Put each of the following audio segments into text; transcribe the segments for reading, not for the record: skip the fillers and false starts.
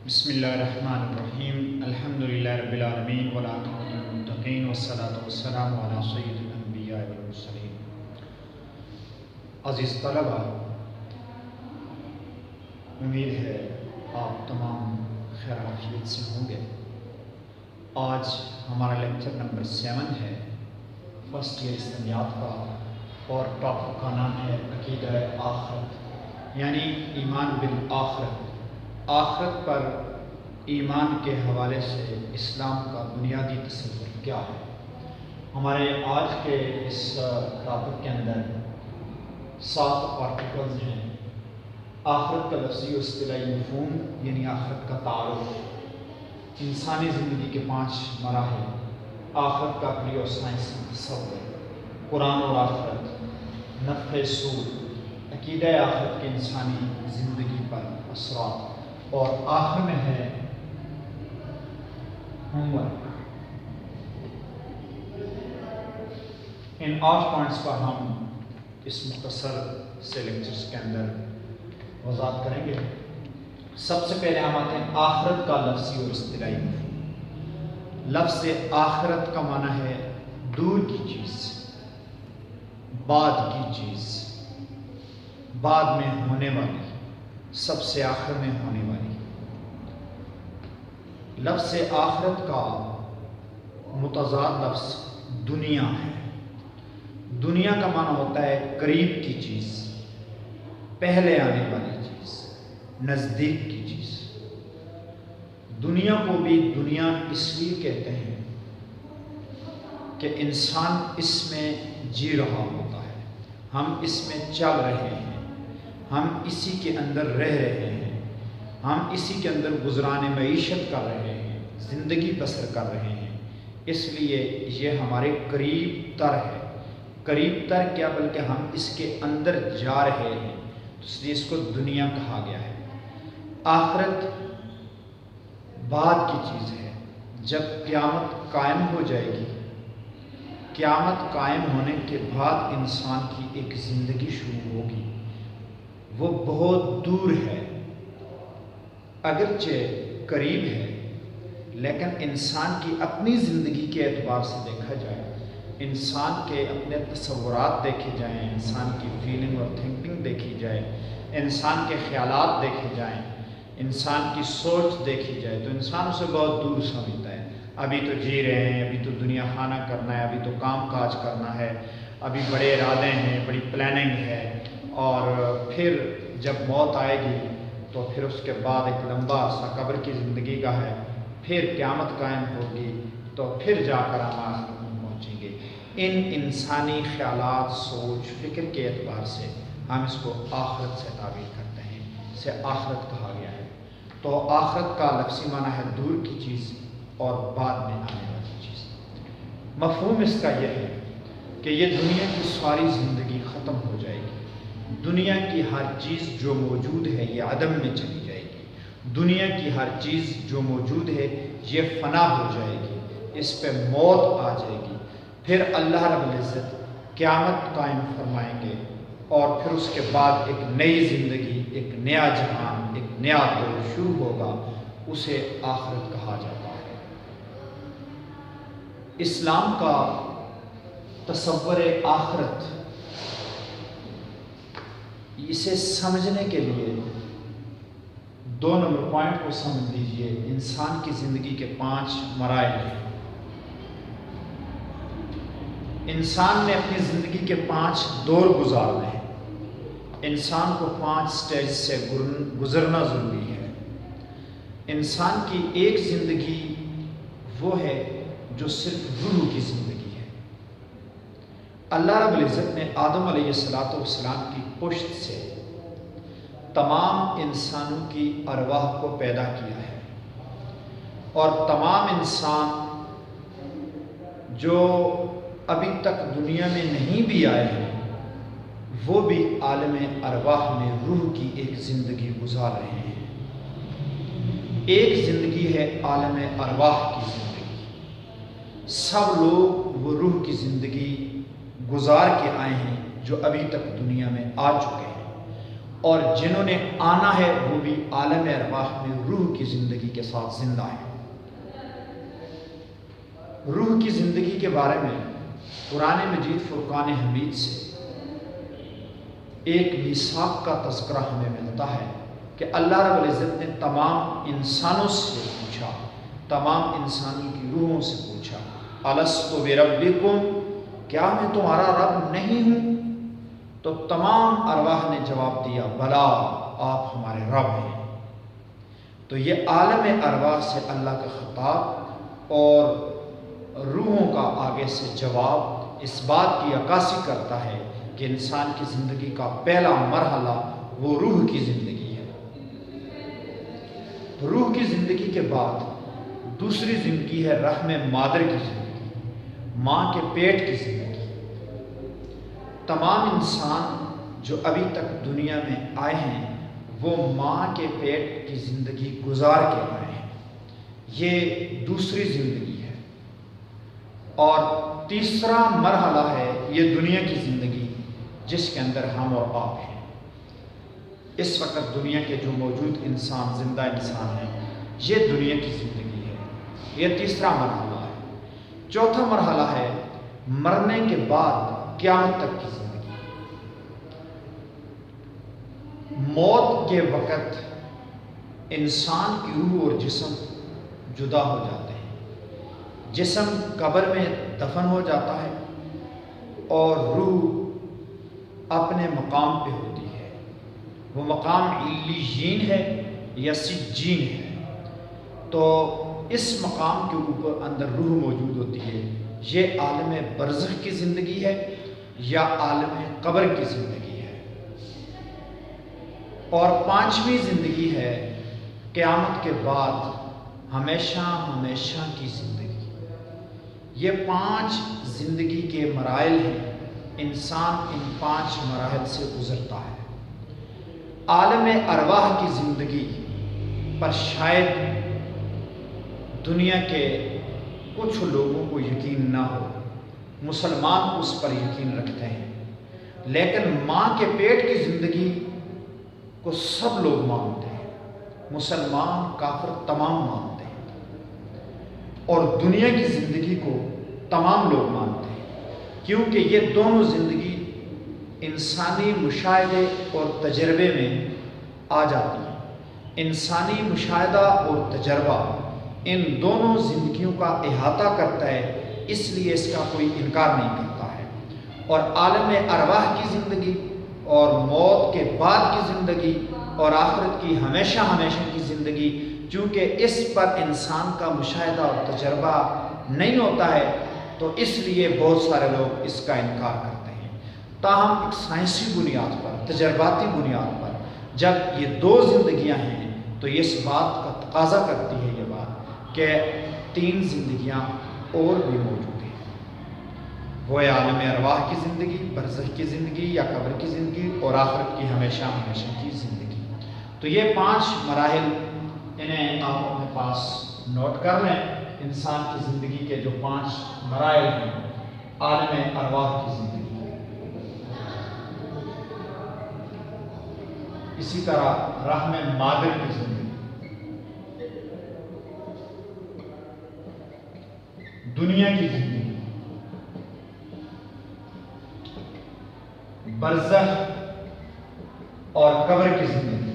بسم اللہ الرحمن الرحیم الحمدللہ رب العالمین والعاقبۃ للمتقین والصلاۃ والسلام علی سید الانبیاء والمرسلین۔ عزیز طلبہ، امید ہے آپ تمام خیر عافیت سے ہوں گے۔ آج ہمارا لیکچر نمبر 7 ہے، فرسٹ ایئر اسلامیات کا، اور ٹاپک کا نام ہے عقیدہ آخرت، یعنی ایمان بالآخرت۔ آخرت پر ایمان کے حوالے سے اسلام کا بنیادی تصور کیا ہے؟ ہمارے آج کے اس ٹاپک کے اندر 7 آرٹیکلز ہیں۔ آخرت کا لفظی و اصطلاحی مفہوم یعنی آخرت کا تعارف، انسانی زندگی کے 5 مراحل، آخرت کا عقلی اور سائنسی تصور، قرآن اور آخرت، نفخ صور، عقیدہ آخرت کے انسانی زندگی پر اثرات، اور آخر میں ہے ہوم ورک۔ ان 8 پوائنٹس پر ہم اس مختصر سے لیکچرز کے اندر وضاحت کریں گے۔ سب سے پہلے ہم آتے ہیں آخرت کا لفظی اور اصطلاحی مفہوم۔ لفظ آخرت کا معنی ہے دور کی چیز، بعد کی چیز، بعد میں ہونے والی، سب سے آخر میں ہونے والی۔ لفظ آخرت کا متضاد لفظ دنیا ہے۔ دنیا کا معنی ہوتا ہے قریب کی چیز، پہلے آنے والی چیز، نزدیک کی چیز۔ دنیا کو بھی دنیا اس لیے کہتے ہیں کہ انسان اس میں جی رہا ہوتا ہے، ہم اس میں چل رہے ہیں، ہم اسی کے اندر رہ رہے ہیں، ہم اسی کے اندر گزران معیشت کر رہے ہیں، زندگی بسر کر رہے ہیں، اس لیے یہ ہمارے قریب تر ہے۔ قریب تر کیا بلکہ ہم اس کے اندر جا رہے ہیں، اس لیے اس کو دنیا کہا گیا ہے۔ آخرت بعد کی چیز ہے۔ جب قیامت قائم ہو جائے گی، قیامت قائم ہونے کے بعد انسان کی ایک زندگی شروع ہوگی، وہ بہت دور ہے، اگرچہ قریب ہے، لیکن انسان کی اپنی زندگی کے اعتبار سے دیکھا جائے، انسان کے اپنے تصورات دیکھے جائیں، انسان کی فیلنگ اور تھنکنگ دیکھی جائے، انسان کے خیالات دیکھے جائیں، انسان کی سوچ دیکھی جائے، تو انسان اسے بہت دور سمجھتا ہے۔ ابھی تو جی رہے ہیں، ابھی تو دنیا خانہ کرنا ہے، ابھی تو کام کاج کرنا ہے، ابھی بڑے ارادے ہیں، بڑی پلاننگ ہے، اور پھر جب موت آئے گی تو پھر اس کے بعد ایک لمبا عرصہ قبر کی زندگی کا ہے، پھر قیامت قائم ہوگی تو پھر جا کر ہم آخرت میں پہنچیں گے۔ ان انسانی خیالات، سوچ، فکر کے اعتبار سے ہم اس کو آخرت سے تعبیر کرتے ہیں، اسے آخرت کہا گیا ہے۔ تو آخرت کا لفظی معنی ہے دور کی چیز اور بعد میں آنے والی چیز۔ مفہوم اس کا یہ ہے کہ یہ دنیا کی ساری زندگی ختم ہو جائے گی، دنیا کی ہر چیز جو موجود ہے یہ عدم میں چلی جائے گی، دنیا کی ہر چیز جو موجود ہے یہ فنا ہو جائے گی، اس پہ موت آ جائے گی، پھر اللہ رب العزت قیامت قائم فرمائیں گے، اور پھر اس کے بعد ایک نئی زندگی، ایک نیا جہان، ایک نیا دور شروع ہوگا، اسے آخرت کہا جاتا ہے۔ اسلام کا تصور آخرت، اسے سمجھنے کے لیے 2 نمبر پوائنٹ کو سمجھ لیجئے۔ انسان کی زندگی کے 5 مراحل ہیں۔ انسان نے اپنی زندگی کے 5 دور گزارنے ہیں۔ انسان کو 5 سٹیج سے گزرنا ضروری ہے۔ انسان کی ایک زندگی وہ ہے جو صرف روح کی زندگی ہے۔ اللہ رب العزت نے آدم علیہ السلام کی پشت سے تمام انسانوں کی ارواح کو پیدا کیا ہے، اور تمام انسان جو ابھی تک دنیا میں نہیں بھی آئے ہیں وہ بھی عالم ارواح میں روح کی ایک زندگی گزار رہے ہیں۔ ایک زندگی ہے عالم ارواح کی زندگی، سب لوگ وہ روح کی زندگی گزار کے آئے ہیں جو ابھی تک دنیا میں آ چکے ہیں، اور جنہوں نے آنا ہے وہ بھی عالم ارواح میں روح کی زندگی کے ساتھ زندہ ہیں۔ روح کی زندگی کے بارے میں قرآن مجید فرقان حمید سے ایک میثاق کا تذکرہ ہمیں ملتا ہے کہ اللہ رب العزت نے تمام انسانوں سے پوچھا، تمام انسانوں کی روحوں سے پوچھا، الست بربکم، کیا میں تمہارا رب نہیں ہوں؟ تو تمام ارواح نے جواب دیا، بلا، آپ ہمارے رب ہیں۔ تو یہ عالم ارواح سے اللہ کا خطاب اور روحوں کا آگے سے جواب اس بات کی عکاسی کرتا ہے کہ انسان کی زندگی کا پہلا مرحلہ وہ روح کی زندگی ہے۔ روح کی زندگی کے بعد دوسری زندگی ہے رحم مادر کی زندگی، ماں کے پیٹ کی زندگی۔ تمام انسان جو ابھی تک دنیا میں آئے ہیں وہ ماں کے پیٹ کی زندگی گزار کے آئے ہیں، یہ دوسری زندگی ہے۔ اور تیسرا مرحلہ ہے یہ دنیا کی زندگی جس کے اندر ہم اور آپ ہیں۔ اس وقت دنیا کے جو موجود انسان، زندہ انسان ہیں، یہ دنیا کی زندگی ہے، یہ تیسرا مرحلہ ہے۔ چوتھا مرحلہ ہے مرنے کے بعد قیامت تک کی زندگی۔ موت کے وقت انسان کی روح اور جسم جدا ہو جاتے ہیں، جسم قبر میں دفن ہو جاتا ہے اور روح اپنے مقام پہ ہوتی ہے۔ وہ مقام علیین ہے یا سجین ہے۔ تو اس مقام کے اوپر اندر روح موجود ہوتی ہے۔ یہ عالم برزخ کی زندگی ہے یا عالم قبر کی زندگی ہے۔ اور پانچویں زندگی ہے قیامت کے بعد ہمیشہ ہمیشہ کی زندگی۔ یہ 5 زندگی کے مراحل ہیں، انسان ان 5 مراحل سے گزرتا ہے۔ عالم ارواح کی زندگی پر شاید دنیا کے کچھ لوگوں کو یقین نہ ہو، مسلمان اس پر یقین رکھتے ہیں، لیکن ماں کے پیٹ کی زندگی کو سب لوگ مانتے ہیں، مسلمان کافر تمام مانتے ہیں، اور دنیا کی زندگی کو تمام لوگ مانتے ہیں، کیونکہ یہ دونوں زندگی انسانی مشاہدے اور تجربے میں آ جاتی ہیں۔ انسانی مشاہدہ اور تجربہ ان دونوں زندگیوں کا احاطہ کرتا ہے، اس لیے اس کا کوئی انکار نہیں کرتا ہے۔ اور عالم ارواح کی زندگی اور موت کے بعد کی زندگی اور آخرت کی ہمیشہ ہمیشہ کی زندگی، چونکہ اس پر انسان کا مشاہدہ اور تجربہ نہیں ہوتا ہے تو اس لیے بہت سارے لوگ اس کا انکار کرتے ہیں۔ تاہم ایک سائنسی بنیاد پر، تجرباتی بنیاد پر جب یہ 2 زندگیاں ہیں تو یہ اس بات کا تقاضا کرتی ہے یہ بات کہ 3 زندگیاں اور بھی موجود ہیں، وہ عالم ارواح کی زندگی، برزخ کی زندگی یا قبر کی زندگی اور آخرت کی ہمیشہ ہمیشہ کی زندگی۔ تو یہ 5 مراحل، انہیں آپ اپنے پاس نوٹ کر لیں۔ انسان کی زندگی کے جو 5 مراحل ہیں، عالم ارواح کی زندگی، اسی طرح رحم مادر کی زندگی، دنیا کی زندگی، برزخ اور قبر کی زندگی،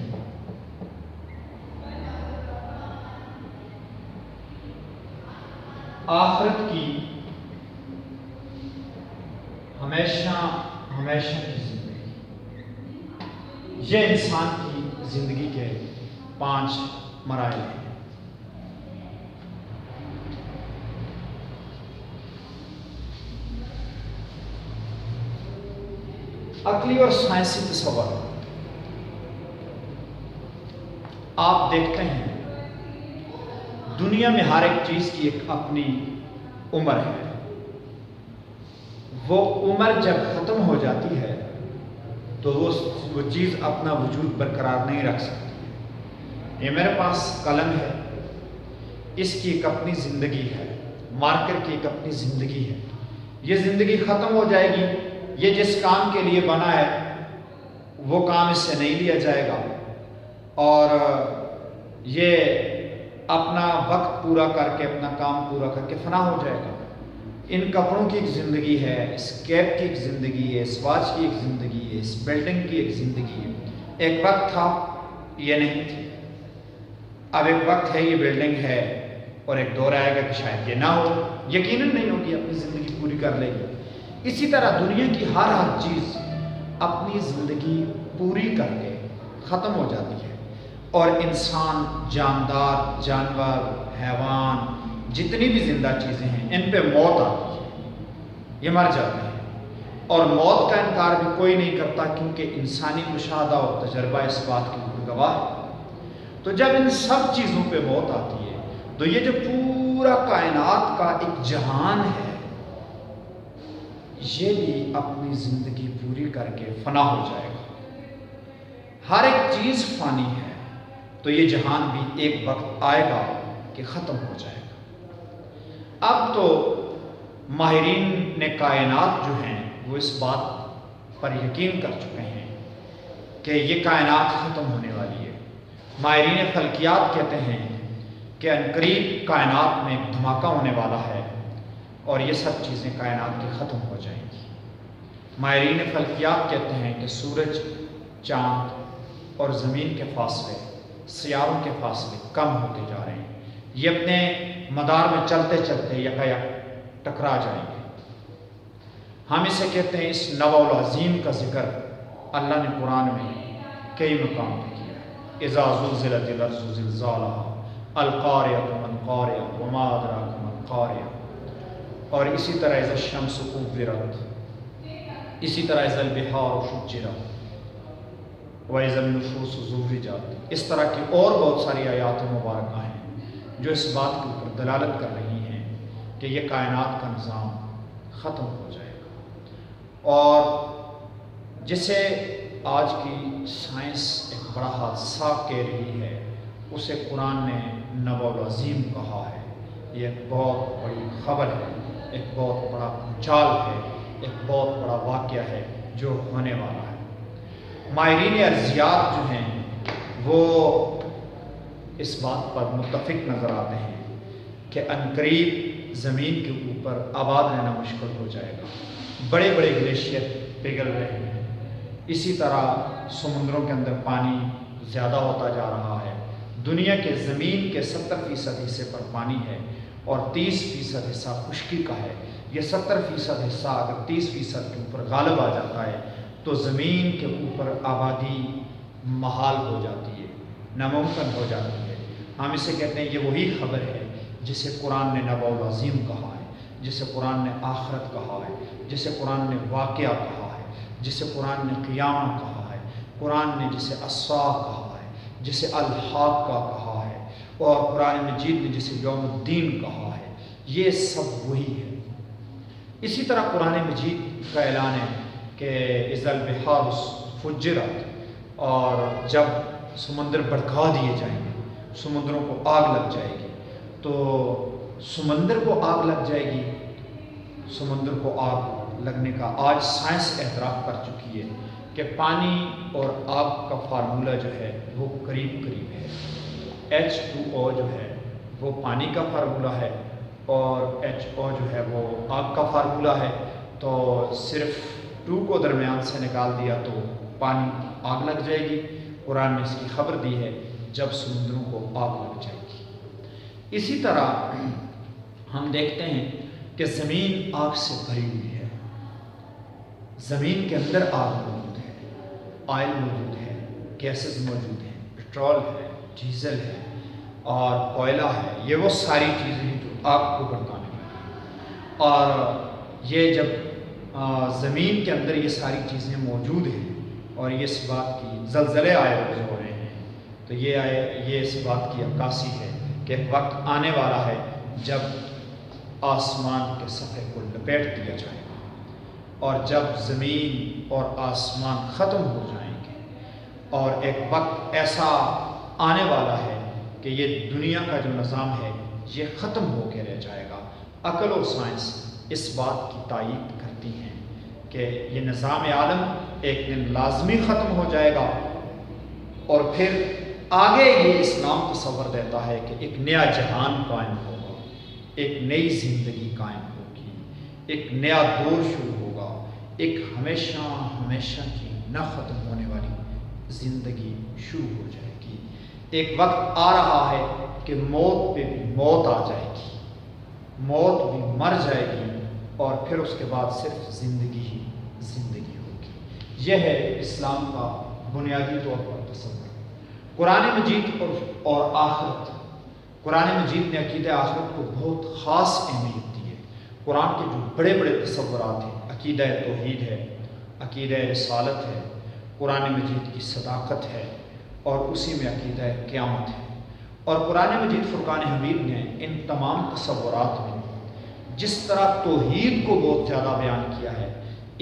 آخرت کی ہمیشہ ہمیشہ کی زندگی۔ یہ انسان کی زندگی کے 5 مراحل ہیں۔ عقلی اور سائنسی تصور، آپ دیکھتے ہیں دنیا میں ہر ایک چیز کی ایک اپنی عمر ہے، وہ عمر جب ختم ہو جاتی ہے تو وہ چیز اپنا وجود برقرار نہیں رکھ سکتی۔ یہ میرے پاس قلم ہے، اس کی ایک اپنی زندگی ہے، مارکر کی ایک اپنی زندگی ہے، یہ زندگی ختم ہو جائے گی، یہ جس کام کے لیے بنا ہے وہ کام اس سے نہیں لیا جائے گا، اور یہ اپنا وقت پورا کر کے، اپنا کام پورا کر کے فنا ہو جائے گا۔ ان کپڑوں کی ایک زندگی ہے، اس کیپ کی ایک زندگی ہے، اس واچ کی ایک زندگی ہے، اس بلڈنگ کی ایک زندگی ہے۔ ایک وقت تھا یہ نہیں تھی، اب ایک وقت ہے یہ بلڈنگ ہے، اور ایک دور آئے گا کہ شاید یہ نہ ہو، یقیناً نہیں ہوگی، اپنی زندگی پوری کر لے گی۔ اسی طرح دنیا کی ہر چیز اپنی زندگی پوری کر کے ختم ہو جاتی ہے، اور انسان، جاندار، جانور، حیوان، جتنی بھی زندہ چیزیں ہیں، ان پہ موت آتی ہے، یہ مر جاتے ہیں، اور موت کا انکار بھی کوئی نہیں کرتا، کیونکہ انسانی مشاہدہ اور تجربہ اس بات کے اوپر گواہ ہے۔ تو جب ان سب چیزوں پہ موت آتی ہے، تو یہ جو پورا کائنات کا ایک جہان ہے، یہ بھی اپنی زندگی پوری کر کے فنا ہو جائے گا۔ ہر ایک چیز فانی ہے، تو یہ جہان بھی ایک وقت آئے گا کہ ختم ہو جائے گا۔ اب تو ماہرین نے کائنات جو ہیں وہ اس بات پر یقین کر چکے ہیں کہ یہ کائنات ختم ہونے والی ہے۔ ماہرین فلکیات کہتے ہیں کہ عنقریب کائنات میں ایک دھماکہ ہونے والا ہے، اور یہ سب چیزیں کائنات کی ختم ہو جائیں گی۔ ماہرین فلکیات کہتے ہیں کہ سورج، چاند اور زمین کے فاصلے، سیاروں کے فاصلے کم ہوتے جا رہے ہیں، یہ اپنے مدار میں چلتے چلتے یکایک ٹکرا جائیں گے۔ ہم اسے کہتے ہیں، اس نوع العظیم کا ذکر اللہ نے قرآن میں کئی مقام پہ کیا ہے۔ اذا زلزلت الارض زلزالها القارعۃ ما القارعۃ وما ادراک ما القارعۃ، اور اسی طرح اذا الشمس کورت، اسی طرح اذا البحار سجرت واذا النفوس زوجت، اس طرح کی اور بہت ساری آیات مبارکہ ہیں جو اس بات کے اوپر دلالت کر رہی ہیں کہ یہ کائنات کا نظام ختم ہو جائے گا۔ اور جسے آج کی سائنس ایک بڑا حادثہ کہہ رہی ہے، اسے قرآن نے نبأ العظیم کہا ہے۔ یہ ایک بہت بڑی خبر ہے، ایک بہت بڑا پنچال ہے، ایک بہت بڑا واقعہ ہے جو ہونے والا ہے۔ ماہرین ارضیات جو ہیں وہ اس بات پر متفق نظر آتے ہیں کہ عنقریب زمین کے اوپر آباد رہنا مشکل ہو جائے گا، بڑے بڑے گلیشیئر پگھل رہے ہیں، اسی طرح سمندروں کے اندر پانی زیادہ ہوتا جا رہا ہے۔ دنیا کے زمین کے 70% حصے پر پانی ہے، اور 30% حصہ خشکی کا ہے۔ یہ 70% حصہ اگر 30% کے اوپر غالب آ جاتا ہے تو زمین کے اوپر آبادی محال ہو جاتی ہے، ناممکن ہو جاتی ہے۔ ہم اسے کہتے ہیں یہ وہی خبر ہے جسے قرآن نے نبأ العظیم کہا ہے، جسے قرآن نے آخرت کہا ہے، جسے قرآن نے واقعہ کہا ہے، جسے قرآن نے قیامت کہا ہے، قرآن نے جسے الساعہ کہا ہے، جسے الحاقہ کہا ہے، اور قرآن مجید نے جسے یوم الدین کہا ہے۔ یہ سب وہی ہے۔ اسی طرح قرآن مجید کا اعلان ہے کہ اذا البحار فجرت، اور جب سمندر بھڑکا دیے جائیں گے، سمندروں کو آگ لگ جائے گی، تو سمندر کو آگ لگ جائے گی۔ سمندر کو آگ لگنے کا آج سائنس اعتراف کر چکی ہے کہ پانی اور آگ کا فارمولہ جو ہے وہ قریب قریب ہے۔ H2O جو ہے وہ پانی کا فارمولہ ہے، اور HO جو ہے وہ آگ کا فارمولہ ہے، تو صرف 2 کو درمیان سے نکال دیا تو پانی آگ لگ جائے گی۔ قرآن نے اس کی خبر دی ہے جب سمندروں کو آگ لگ جائے گی۔ اسی طرح ہم دیکھتے ہیں کہ زمین آگ سے بھری ہوئی ہے، زمین کے اندر آگ موجود ہے، آئل موجود ہے، گیسز موجود ہیں، پٹرول ہے، ڈیزل ہے اور کوئلہ ہے۔ یہ وہ ساری چیزیں ہیں جو آگ کو بھڑکانے والی، اور یہ جب زمین کے اندر یہ ساری چیزیں موجود ہیں اور یہ اس بات کی زلزلے آئے ہو رہے ہیں، تو یہ اس بات کی عکاسی ہے کہ ایک وقت آنے والا ہے جب آسمان کے صفحے کو لپیٹ دیا جائے گا، اور جب زمین اور آسمان ختم ہو جائیں گے، اور ایک وقت ایسا آنے والا ہے کہ یہ دنیا کا جو نظام ہے یہ ختم ہو کے رہ جائے گا۔ عقل اور سائنس اس بات کی تائید کرتی ہیں کہ یہ نظام عالم ایک دن لازمی ختم ہو جائے گا، اور پھر آگے یہ اسلام تصور دیتا ہے کہ ایک نیا جہان قائم ہوگا، ایک نئی زندگی قائم ہوگی، ایک نیا دور شروع ہوگا، ایک ہمیشہ ہمیشہ کی نہ ختم ہونے والی زندگی شروع ہو جائے گی۔ ایک وقت آ رہا ہے کہ موت پہ بھی موت آ جائے گی، موت بھی مر جائے گی، اور پھر اس کے بعد صرف زندگی ہی زندگی ہوگی۔ یہ ہے اسلام کا بنیادی طور پر تصور۔ قرآن مجید اور آخرت، قرآن مجید نے عقیدہ آخرت کو بہت خاص اہمیت دی ہے۔ قرآن کے جو بڑے بڑے تصورات ہیں، عقیدہ توحید ہے، عقیدہ رسالت ہے، قرآن مجید کی صداقت ہے، اور اسی میں عقیدہ قیامت ہے۔ اور قرآن مجید فرقان حمید نے ان تمام تصورات میں جس طرح توحید کو بہت زیادہ بیان کیا ہے،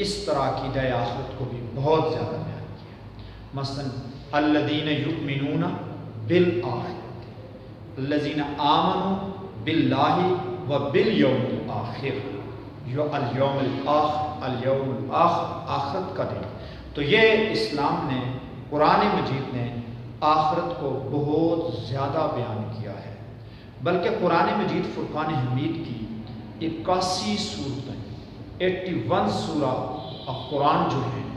اس طرح عقیدہ آخرت کو بھی بہت زیادہ بیان کیا ہے۔ مثلا الذین یؤمنون بالآخرۃ، الذین آمنوا باللہ وبالیوم الآخر، اليوم الآخر، آخرت کا دن۔ تو یہ اسلام نے، قرآن مجید نے آخرت کو بہت زیادہ بیان کیا ہے، بلکہ قرآن مجید فرقان حمید کی 81 صورتیں، 81 سورہ قرآن جو ہیں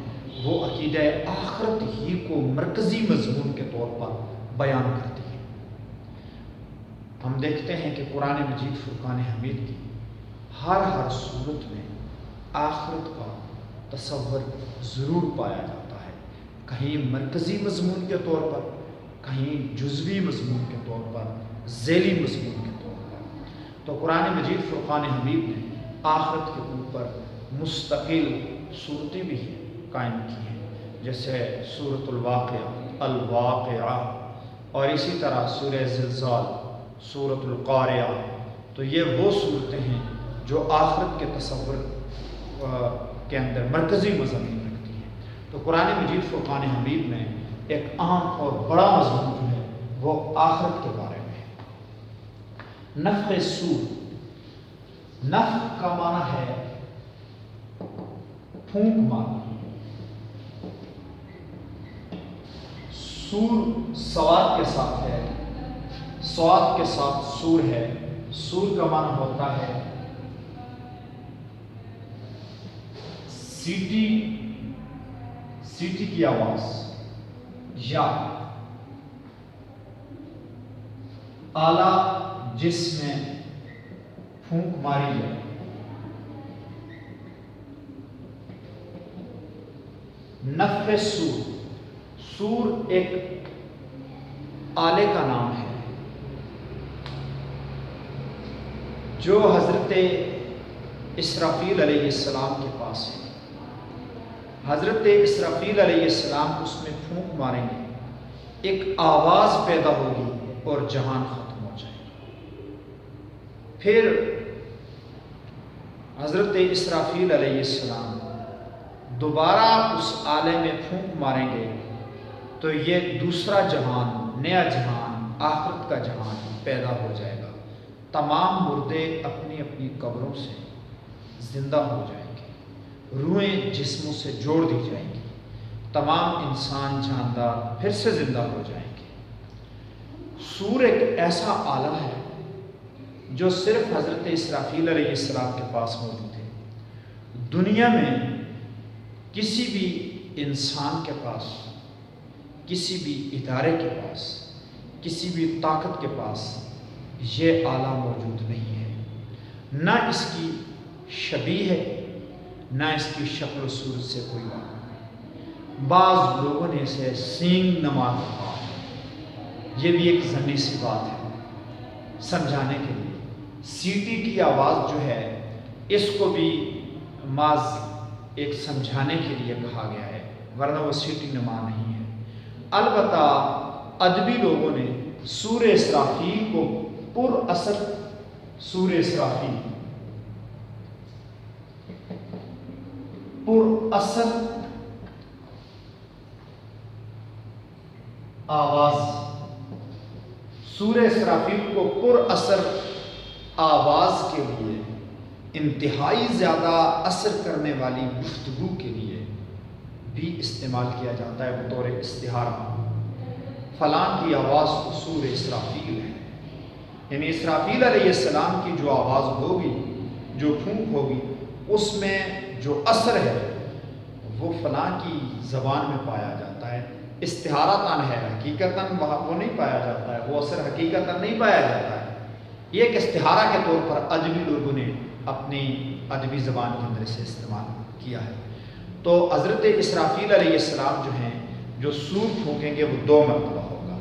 وہ عقیدہ آخرت ہی کو مرکزی مضمون کے طور پر بیان کرتی ہے۔ ہم دیکھتے ہیں کہ قرآن مجید فرقان حمید کی ہر صورت میں آخرت کا تصور ضرور پایا جاتا ہے، کہیں مرکزی مضمون کے طور پر، کہیں جزوی مضمون کے طور پر، ذیلی مضمون کے طور پر۔ تو قرآن مجید فرقان حمید نے آخرت کے اوپر مستقل صورتیں بھی قائم کی ہیں، جیسے سورۃ الواقعہ، اور اسی طرح سورہ زلزال، سورۃ القاریہ۔ تو یہ وہ صورتیں ہیں جو آخرت کے تصور کے اندر مرکزی مضامین رکھتی ہیں۔ تو قرآن مجید فرقان حمید میں ایک اہم اور بڑا مضمون جو ہے وہ آخرت کے بارے میں ہے۔ نفخ صور، نفخ کا معنی ہے پھونک مارنا۔ سور سواد کے ساتھ ہے، سواد کے ساتھ سور ہے۔ سور کا معنی ہوتا ہے سیٹی کی آواز، یا آلہ جس میں پھونک ماری جائے۔ نفخ سور، سور ایک آلے کا نام ہے جو حضرت اسرافیل علیہ السلام کے پاس ہے۔ حضرت اسرافیل علیہ السلام اس میں پھونک ماریں گے، ایک آواز پیدا ہوگی اور جہان ختم ہو جائے گا۔ پھر حضرت اسرافیل علیہ السلام دوبارہ اس آلے میں پھونک ماریں گے تو یہ دوسرا جہان، نیا جہان، آخرت کا جہان پیدا ہو جائے گا۔ تمام مردے اپنی اپنی قبروں سے زندہ ہو جائیں گے، روحیں جسموں سے جوڑ دی جائیں گی، تمام انسان جاندار پھر سے زندہ ہو جائیں گے۔ سور ایک ایسا آلہ ہے جو صرف حضرت اسرافیل علیہ السلام کے پاس موجود ہے۔ دنیا میں کسی بھی انسان کے پاس، کسی بھی ادارے کے پاس، کسی بھی طاقت کے پاس یہ آلہ موجود نہیں ہے، نہ اس کی شبیہ ہے، نہ اس کی شکل و صورت سے کوئی واقف۔ بعض لوگوں نے اسے سینگ نما کہا، یہ بھی ایک ضمنی سی بات ہے سمجھانے کے لیے۔ سیٹی کی آواز جو ہے اس کو بھی محض ایک سمجھانے کے لیے کہا گیا ہے، ورنہ وہ سیٹی نما نہیں ہے۔ البتہ ادبی لوگوں نے سورہ اسرافیل کو پر اثر، سورہ اسرافیل پر اثر آواز، سورہ اسرافیل کو پر اثر آواز کے لیے انتہائی زیادہ اثر کرنے والی گفتگو کے لیے بھی استعمال کیا جاتا ہے بطور استعارہ۔ فلاں کی آواز قصور اسرافیل ہے، یعنی اسرافیل علیہ السلام کی جو آواز ہوگی، جو پھونک ہوگی، اس میں جو اثر ہے وہ فلاں کی زبان میں پایا جاتا ہے۔ استعارتاً ہے، حقیقتاً وہاں وہ نہیں پایا جاتا ہے، وہ اثر حقیقتاً نہیں پایا جاتا ہے۔ یہ ایک استعارہ کے طور پر ادبی لوگوں نے اپنی ادبی زبان کے اندر سے استعمال کیا ہے۔ تو حضرت اسرافیل علیہ السلام جو ہیں، جو سور پھونکیں گے وہ 2 مرتبہ ہوگا،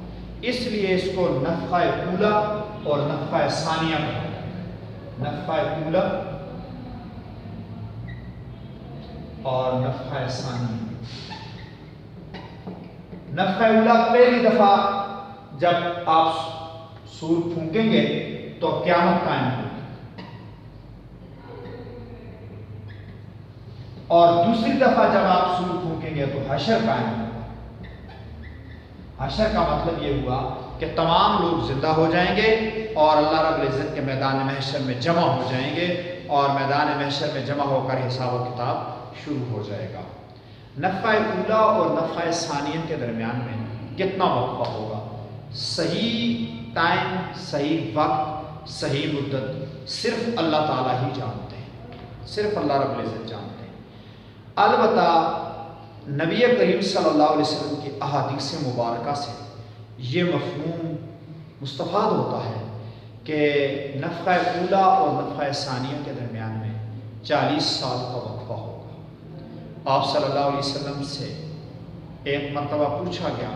اس لیے اس کو نفخہ اولا اور نفخہ ثانیہ کہا جاتا ہے۔ نفخہ اولا اور نفخہ ثانیہ۔ نفخہ اولا پہلی دفعہ جب آپ سور پھونکیں گے تو قیامت قائم ہوگی، اور دوسری دفعہ جب آپ سور پھونکیں گے تو حشر قائم ہوگا۔ حشر کا مطلب یہ ہوا کہ تمام لوگ زندہ ہو جائیں گے اور اللہ رب العزت کے میدان محشر میں جمع ہو جائیں گے، اور میدان محشر میں جمع ہو کر حساب و کتاب شروع ہو جائے گا۔ نفخہ اولا اور نفخہ ثانیہ کے درمیان میں کتنا وقفہ ہوگا؟ صحیح ٹائم، صحیح وقت، صحیح مدت صرف اللہ تعالیٰ ہی جانتے ہیں، صرف اللہ رب العزت جانتے ہیں۔ البتہ نبی کریم صلی اللہ علیہ وسلم کی احادیث مبارکہ سے یہ مفہوم مستفاد ہوتا ہے کہ نفخہ اولا اور نفخہ ثانیہ کے درمیان میں 40 سال کا وقفہ ہوگا۔ آپ صلی اللہ علیہ وسلم سے ایک مرتبہ پوچھا گیا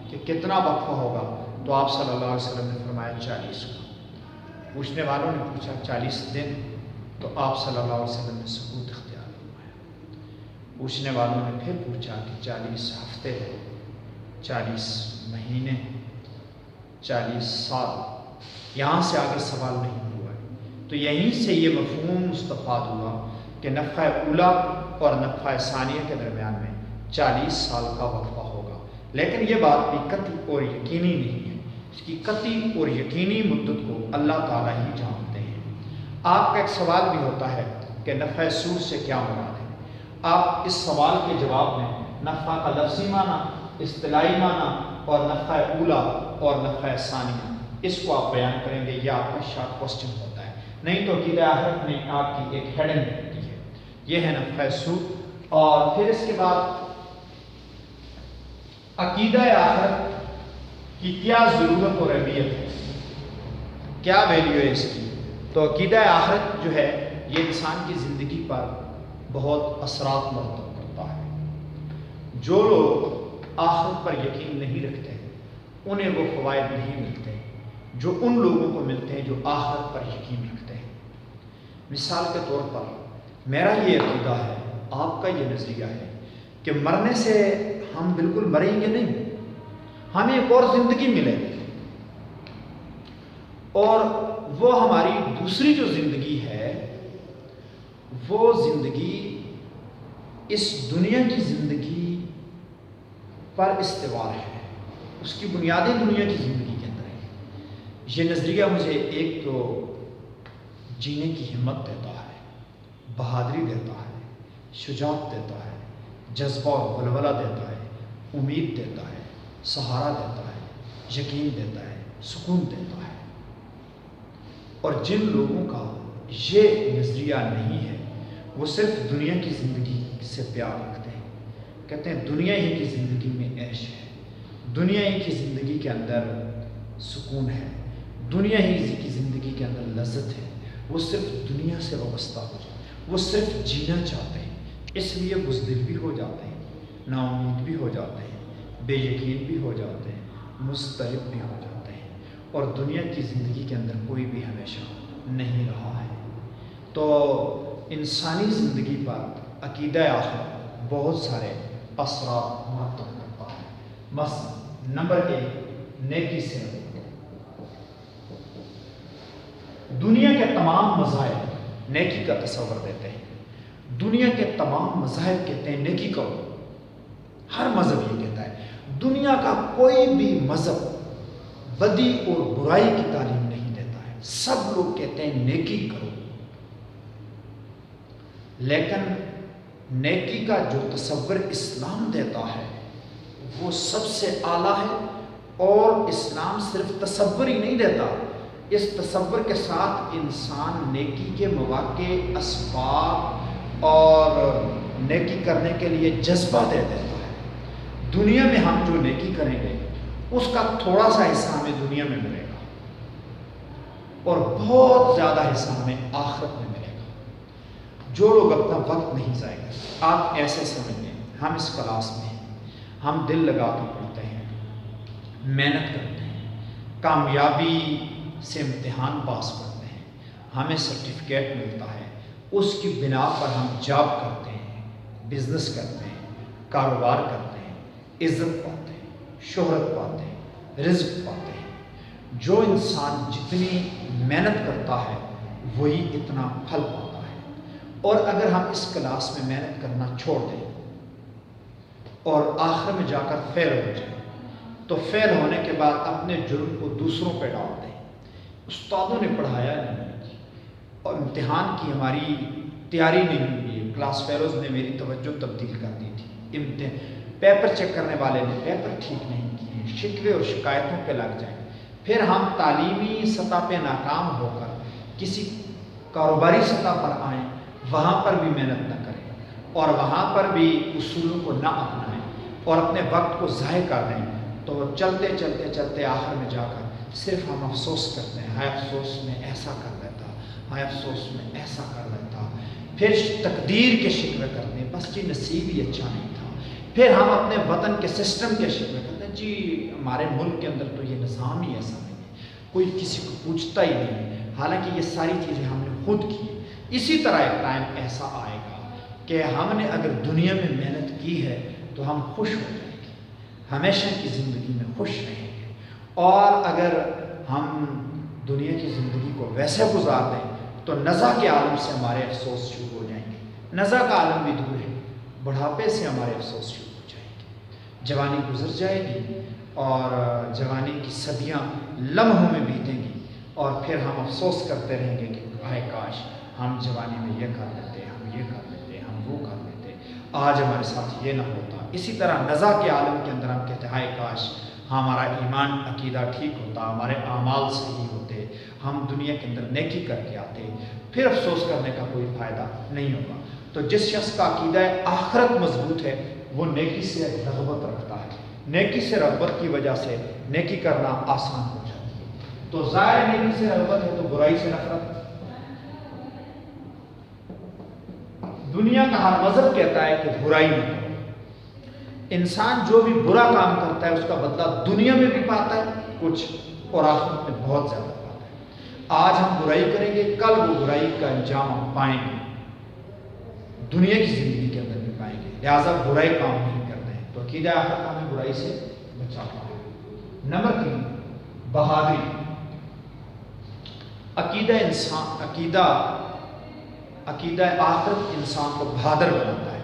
کہ کتنا وقفہ ہوگا، تو آپ صلی اللہ علیہ وسلم نے فرمایا 40 کا۔ پوچھنے والوں نے پوچھا 40 دن، تو آپ صلی اللہ علیہ وسلم نے سکوت اختیار فرمایا۔ پوچھنے والوں نے پھر پوچھا کہ 40 ہفتے، 40 مہینے، 40 سال، یہاں سے آگے سوال نہیں ہوا ہے۔ تو یہیں سے یہ مفہوم مستفاد ہوا کہ نفخہ اولا اور نفخہ ثانیہ کے درمیان میں 40 سال کا وقفہ ہوگا، لیکن یہ بات بھی قطعی اور یقینی نہیں ہے۔ اس کی قطعی اور یقینی مدت کو اللہ تعالیٰ ہی جانتے ہیں۔ آپ کا ایک سوال بھی ہوتا ہے کہ نفخہ صور سے کیا مراد ہے؟ آپ اس سوال کے جواب میں نفخہ کا لفظی معنی، اصطلاحی معنی اور نفخہ اولا اور نفخہ ثانیہ اس کو آپ بیان کریں گے، یہ آپ کا شارٹ کوسچن ہوتا ہے، نہیں تو عقیدہ آخرت میں آپ کی ایک ہیڈنگ ہوتی ہے۔ یہ ہے نفخہ صور، اور پھر اس کے بعد عقیدہ آخرت کی کیا ضرورت اور اہمیت ہے، کیا ویلیو ہے اس کی؟ تو عقیدہ آخرت جو ہے یہ انسان کی زندگی پر بہت اثرات مرتب کرتا ہے۔ جو لوگ آخرت پر یقین نہیں رکھتے انہیں وہ فوائد نہیں ملتے جو ان لوگوں کو ملتے ہیں جو آخرت پر یقین رکھتے ہیں۔ مثال کے طور پر میرا یہ عقیدہ ہے، آپ کا یہ نظریہ ہے کہ مرنے سے ہم بالکل مریں گے نہیں، ہمیں ایک اور زندگی ملے گی، اور وہ ہماری دوسری جو زندگی ہے وہ زندگی اس دنیا کی زندگی پر استوار ہے، اس کی بنیادیں دنیا کی زندگی کے اندر ہیں۔ یہ نظریہ مجھے ایک تو جینے کی ہمت دیتا ہے، بہادری دیتا ہے، شجاعت دیتا ہے، جذبہ اور ولولہ دیتا ہے، امید دیتا ہے، سہارا دیتا ہے، یقین دیتا ہے، سکون دیتا ہے۔ اور جن لوگوں کا یہ نظریہ نہیں ہے وہ صرف دنیا کی زندگی سے پیار رکھتے ہیں، کہتے ہیں دنیا ہی کی زندگی میں عیش ہے، دنیا ہی کی زندگی کے اندر سکون ہے، دنیا ہی کی زندگی کے اندر لذت ہے، وہ صرف دنیا سے وابستہ ہو جائے، وہ صرف جینا چاہتے ہیں، اس لیے بزدل بھی ہو جاتے ہیں، نا امید بھی ہو جاتے ہیں، بے یقین بھی ہو جاتے ہیں، مضطرب بھی ہو جاتے ہیں، اور دنیا کی زندگی کے اندر کوئی بھی ہمیشہ نہیں رہا ہے۔ تو انسانی زندگی پر عقیدہ آخرت بہت سارے اثرات مرتب کرتا ہے۔ مثلا نمبر 1، نیکی سے دنیا کے تمام مذاہب نیکی کا تصور دیتے ہیں، دنیا کے تمام مذاہب کہتے ہیں نیکی کرو، ہر مذہب یہ کہتا ہے، دنیا کا کوئی بھی مذہب بدی اور برائی کی تعلیم نہیں دیتا ہے، سب لوگ کہتے ہیں نیکی کرو۔ لیکن نیکی کا جو تصور اسلام دیتا ہے وہ سب سے اعلیٰ ہے، اور اسلام صرف تصور ہی نہیں دیتا، اس تصور کے ساتھ انسان نیکی کے مواقع، اسباب اور نیکی کرنے کے لیے جذبہ دے دیتا ہے۔ دنیا میں ہم جو نیکی کریں گے اس کا تھوڑا سا حصہ ہمیں دنیا میں ملے گا اور بہت زیادہ حصہ ہمیں آخرت میں ملے گا۔ جو لوگ اپنا وقت نہیں ضائع کرتے، آپ ایسے سمجھ لیں ہم اس کلاس میں ہیں، ہم دل لگا کے پڑھتے ہیں، محنت کرتے ہیں، کامیابی سے امتحان پاس کرتے ہیں، ہمیں سرٹیفکیٹ ملتا ہے، اس کی بنا پر ہم جاب کرتے ہیں، بزنس کرتے ہیں، کاروبار کرتے ہیں، عزت پاتے ہیں، شہرت پاتے ہیں، رزق پاتے ہیں۔ جو انسان جتنی محنت کرتا ہے وہی اتنا پھل پاتا ہے۔ اور اگر ہم اس کلاس میں محنت کرنا چھوڑ دیں اور آخر میں جا کر فیل ہو جائیں تو فیل ہونے کے بعد اپنے جرم کو دوسروں پہ ڈال دیں، استادوں نے پڑھایا نہیں اور امتحان کی ہماری تیاری نہیں ہوئی ہے، کلاس فیلوز نے میری توجہ تبدیل کر دی تھی، پیپر چیک کرنے والے نے پیپر ٹھیک نہیں کیے، شکوے اور شکایتوں پہ لگ جائیں، پھر ہم تعلیمی سطح پہ ناکام ہو کر کسی کاروباری سطح پر آئیں، وہاں پر بھی محنت نہ کریں اور وہاں پر بھی اصولوں کو نہ اپنائیں اور اپنے وقت کو ضائع کر دیں، تو چلتے چلتے چلتے آخر میں جا کر صرف ہم افسوس کرتے ہیں، ہائے افسوس میں ایسا کر لیتا، ہائے افسوس میں ایسا کر لیتا، پھر تقدیر کے شکوے کرتے ہیں، بس جی نصیب ہی اچھا نہیں تھا، پھر ہم اپنے وطن کے سسٹم کے شکوے کرتے ہیں، جی ہمارے ملک کے اندر تو یہ نظام ہی ایسا نہیں ہے، کوئی کسی کو پوچھتا ہی نہیں ہے، حالانکہ یہ ساری چیزیں ہم نے خود کی۔ اسی طرح ایک ٹائم ایسا آئے گا کہ ہم نے اگر دنیا میں محنت کی ہے تو ہم خوش ہو جائیں گے، ہمیشہ کی زندگی میں خوش رہیں گے، اور اگر ہم دنیا کی زندگی کو ویسے گزار دیں تو نزا کے عالم سے ہمارے افسوس شروع ہو جائیں گے، نزا کا عالم بھی دور ہے، بڑھاپے سے ہمارے افسوس شروع ہو جائیں گے، جوانی گزر جائے گی اور جوانی کی صدیاں لمحوں میں بیتیں گی، اور پھر ہم افسوس کرتے رہیں گے کہ ہائے کاش ہم جوانی میں یہ کر لیتے، ہم یہ کر لیتے، ہم وہ کر لیتے، آج ہمارے ساتھ یہ نہ ہوتا۔ اسی طرح نزا کے عالم کے اندر ہم کہتے ہیں ہائے کاش ہمارا ایمان عقیدہ ٹھیک ہوتا، ہمارے اعمال صحیح ہوتے، ہم دنیا کے اندر نیکی کر کے آتے، پھر افسوس کرنے کا کوئی فائدہ نہیں ہوگا۔ تو جس شخص کا عقیدہ آخرت مضبوط ہے وہ نیکی سے رغبت رکھتا ہے، نیکی سے رغبت کی وجہ سے نیکی کرنا آسان ہو جاتی ہے۔ تو ظاہر نیکی سے رغبت ہے تو برائی سے نفرت۔ دنیا کا ہر مذہب کہتا ہے کہ برائی نہ کرو، انسان جو بھی برا کام کرتا ہے اس کا بدلہ دنیا میں بھی پاتا ہے کچھ اور آخرت میں بہت زیادہ پاتا ہے۔ آج ہم برائی کریں گے، کل وہ برائی کا انجام ہم پائیں گے، دنیا کی زندگی کے اندر بھی پائیں گے، لہٰذا برائی کام نہیں کرتے ہیں۔ تو عقیدہ آخرت ہمیں برائی سے بچاتا ہے۔ نمبر 3، بہادری۔ عقیدہ آخرت انسان کو بہادر بناتا ہے۔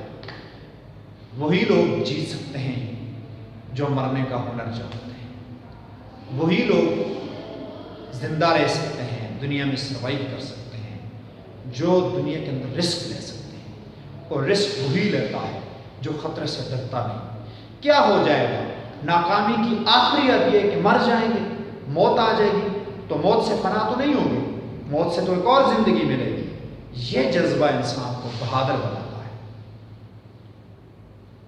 وہی لوگ جیت سکتے ہیں جو مرنے کا ہنر جانتے ہیں، وہی لوگ زندہ رہ سکتے ہیں، دنیا میں سروائیو کر سکتے ہیں، جو دنیا کے اندر رسک لے سکتے ہیں، اور رسک وہی لیتا ہے جو خطرے سے ڈرتا نہیں۔ کیا ہو جائے گا؟ ناکامی کی آخری حد یہ کہ مر جائیں گے، موت آ جائے گی، تو موت سے پناہ تو نہیں ہوگی، موت سے تو ایک اور زندگی ملے گی۔ یہ جذبہ انسان کو بہادر بناتا ہے۔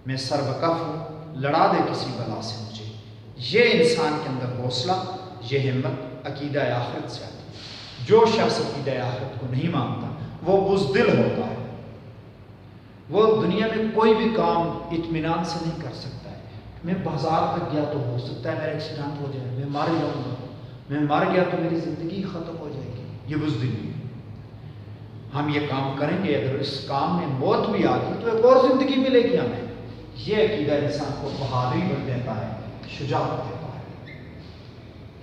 میں سربکف ہوں، لڑا دے کسی بلا سے مجھے، یہ انسان کے اندر حوصلہ، یہ ہمت عقیدہ آخرت سے آتی ہے۔ جو شخص عقیدہ آخرت کو نہیں مانتا وہ بزدل ہوتا ہے، وہ دنیا میں کوئی بھی کام اطمینان سے نہیں کر سکتا ہے۔ میں بازار تک گیا تو ہو سکتا ہے میرا ایکسیڈنٹ ہو جائے، میں مر جاؤں گا، میں مر گیا تو میری زندگی ختم ہو جائے گی، یہ بزدلی ہے۔ ہم یہ کام کریں گے، اگر اس کام میں موت بھی آ گئی تو ایک اور زندگی ملے گی ہمیں۔ یہ عقیدہ انسان کو بہادری بن دیتا ہے، شجاعت دیتا ہے،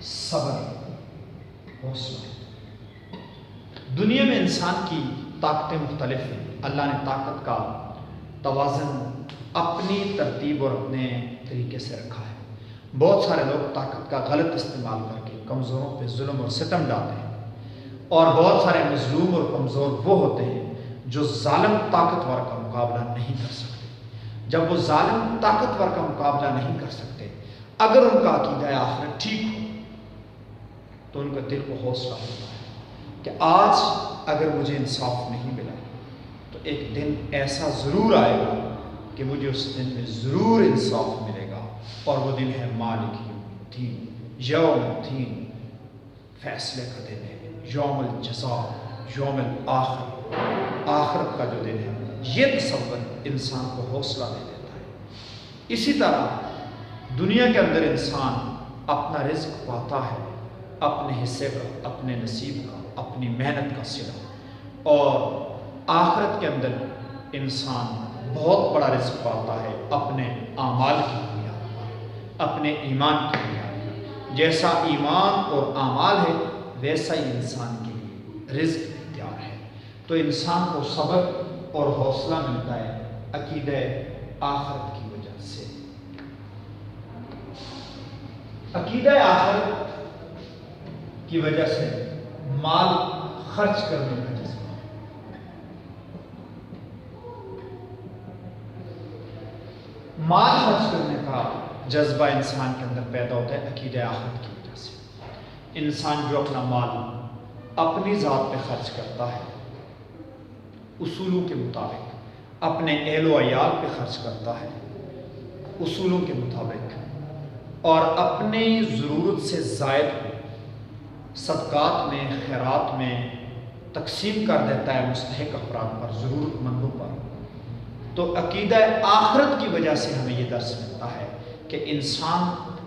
صبر، حوصلہ۔ دنیا میں انسان کی طاقتیں مختلف ہیں، اللہ نے طاقت کا توازن اپنی ترتیب اور اپنے طریقے سے رکھا ہے۔ بہت سارے لوگ طاقت کا غلط استعمال کر کے کمزوروں پہ ظلم اور ستم ڈالتے ہیں، اور بہت سارے مظلوم اور کمزور وہ ہوتے ہیں جو ظالم طاقتور کا مقابلہ نہیں کر سکتے. جب وہ ظالم طاقتور کا مقابلہ نہیں کر سکتے، اگر ان کا عقیدہ آخرت ٹھیک ہو تو ان کا دل کو حوصلہ ہوتا ہے کہ آج اگر مجھے انصاف نہیں ملا تو ایک دن ایسا ضرور آئے گا کہ مجھے اس دن میں ضرور انصاف ملے گا، اور وہ دن ہے مالک یوم الدین، یوم الدین، فیصلے کا دن ہے، یوم الجزاء، یوم الآخر، آخرت کا جو دن ہے. یہ تصور انسان کو حوصلہ دے دیتا ہے. اسی طرح دنیا کے اندر انسان اپنا رزق پاتا ہے، اپنے حصے کا، اپنے نصیب کا، اپنی محنت کا صلہ، اور آخرت کے اندر انسان بہت بڑا رزق پاتا ہے اپنے اعمال کی بنیاد پر، اپنے ایمان کی بنیاد پر. جیسا ایمان اور اعمال ہے ویسا ہی انسان کے لیے رزق اختیار ہے. تو انسان کو صبر اور حوصلہ ملتا ہے عقیدہ آخرت کی وجہ سے. عقیدہ آخرت کی وجہ سے مال خرچ کرنے کا جذبہ، مال خرچ کرنے کا جذبہ انسان کے اندر پیدا ہوتا ہے عقیدہ آخرت کی وجہ سے. انسان جو اپنا مال اپنی ذات پہ خرچ کرتا ہے، اصولوں کے مطابق اپنے اہل و عیال پہ خرچ کرتا ہے اصولوں کے مطابق، اور اپنی ضرورت سے زائد کو صدقات میں، خیرات میں تقسیم کر دیتا ہے مستحق افراد پر، ضرورت مندوں پر، تو عقیدہ آخرت کی وجہ سے ہمیں یہ درس ملتا ہے کہ انسان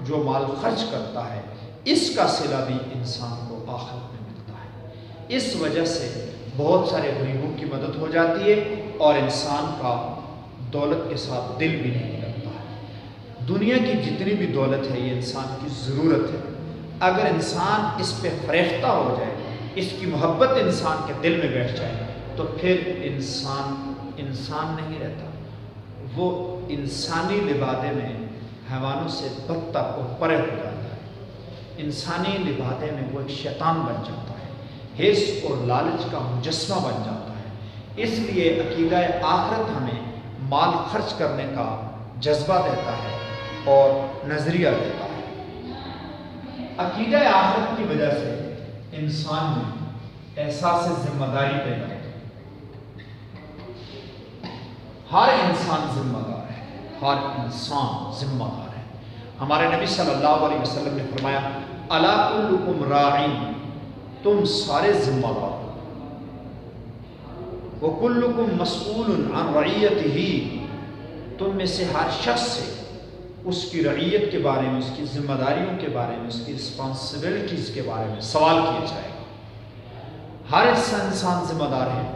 جو مال خرچ کرتا ہے اس کا صلہ بھی انسان کو آخرت میں ملتا ہے. اس وجہ سے بہت سارے غریبوں کی مدد ہو جاتی ہے، اور انسان کا دولت کے ساتھ دل بھی نہیں لگتا ہے. دنیا کی جتنی بھی دولت ہے یہ انسان کی ضرورت ہے. اگر انسان اس پہ فریفتہ ہو جائے، اس کی محبت انسان کے دل میں بیٹھ جائے، تو پھر انسان نہیں رہتا. وہ انسانی لبادے میں حیوانوں سے بدتر اور پرے ہو جاتا ہے. انسانی لبادے میں وہ ایک شیطان بن جاتا ہے، حرص اور لالچ کا مجسمہ بن جاتا ہے. اس لیے عقیدہ آخرت ہمیں مال خرچ کرنے کا جذبہ دیتا ہے اور نظریہ دیتا ہے. عقیدہ آخرت کی وجہ سے انسان میں احساس ذمہ داری پیدا ہوتا ہے. ہر انسان ذمہ دار ہے، ہر انسان ذمہ دار ہے. ہمارے نبی صلی اللہ علیہ وسلم نے فرمایا الا کلکم راعین، تم سارے ذمہ دار ہو، وکلکم مسئول عن رعیتہ، تم میں سے ہر شخص سے اس کی رعیت کے بارے میں، اس کی ذمہ داریوں کے بارے میں، اس کی رسپانسبلٹیز کے بارے میں سوال کیا جائے گا. ہر انسان ذمہ دار ہے.